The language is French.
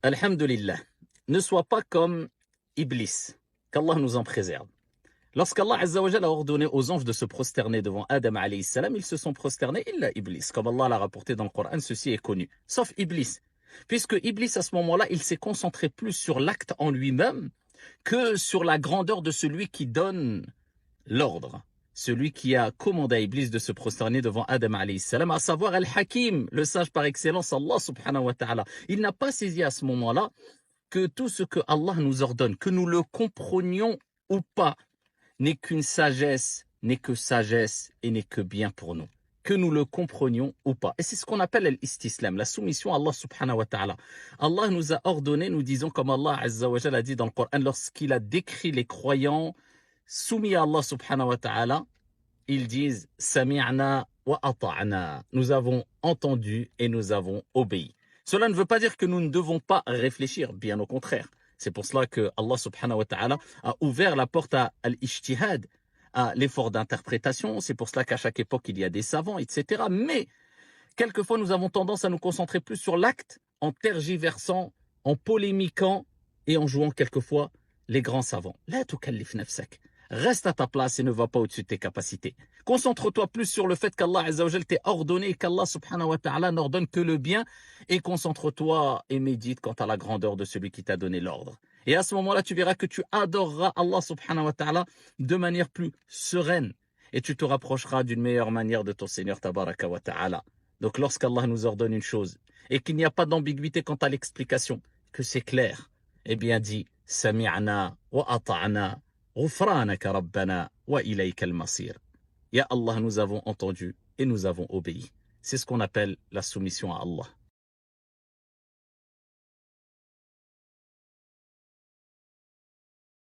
Alhamdulillah, ne sois pas comme Iblis, qu'Allah nous en préserve. Lorsqu'Allah Azza wa Jalla a ordonné aux anges de se prosterner devant Adam alayhi salam, ils se sont prosternés, illa Iblis. Comme Allah l'a rapporté dans le Coran, ceci est connu. Sauf Iblis. Puisque Iblis, à ce moment-là, il s'est concentré plus sur l'acte en lui-même que sur la grandeur de celui qui donne l'ordre. Celui qui a commandé à Iblis de se prosterner devant Adam alayhi salam, à savoir Al-Hakim, le sage par excellence, Allah subhanahu wa ta'ala. Il n'a pas saisi à ce moment-là que tout ce que Allah nous ordonne, que nous le comprenions ou pas, n'est qu'une sagesse, n'est que sagesse et n'est que bien pour nous. Que nous le comprenions ou pas. Et c'est ce qu'on appelle l'istislam, la soumission à Allah subhanahu wa ta'ala. Allah nous a ordonné, nous disons comme Allah azza wa jalla a dit dans le Coran, lorsqu'il a décrit les croyants soumis à Allah subhanahu wa ta'ala, ils disent « Sami'na wa ata'na » nous avons entendu et nous avons obéi. Cela ne veut pas dire que nous ne devons pas réfléchir, bien au contraire. C'est pour cela que Allah subhanahu wa ta'ala a ouvert la porte à l'ijtihad, à l'effort d'interprétation. C'est pour cela qu'à chaque époque, il y a des savants, etc. Mais, quelquefois, nous avons tendance à nous concentrer plus sur l'acte, en tergiversant, en polémiquant et en jouant quelquefois les grands savants. La tukallif nafsak. Reste à ta place et ne va pas au-dessus de tes capacités. Concentre-toi plus sur le fait qu'Allah Azza wa Jal t'ait ordonné et qu'Allah subhanahu wa ta'ala n'ordonne que le bien, et concentre-toi et médite quant à la grandeur de celui qui t'a donné l'ordre. Et à ce moment-là, tu verras que tu adoreras Allah subhanahu wa ta'ala de manière plus sereine et tu te rapprocheras d'une meilleure manière de ton Seigneur tabaraka wa ta'ala. Donc lorsqu'Allah nous ordonne une chose et qu'il n'y a pas d'ambiguïté quant à l'explication, que c'est clair, eh bien dis Sami'na wa ata'na. غفرانك ربنا وإليك المصير. Ya Allah, nous avons entendu et nous avons obéi. C'est ce qu'on appelle la soumission à Allah.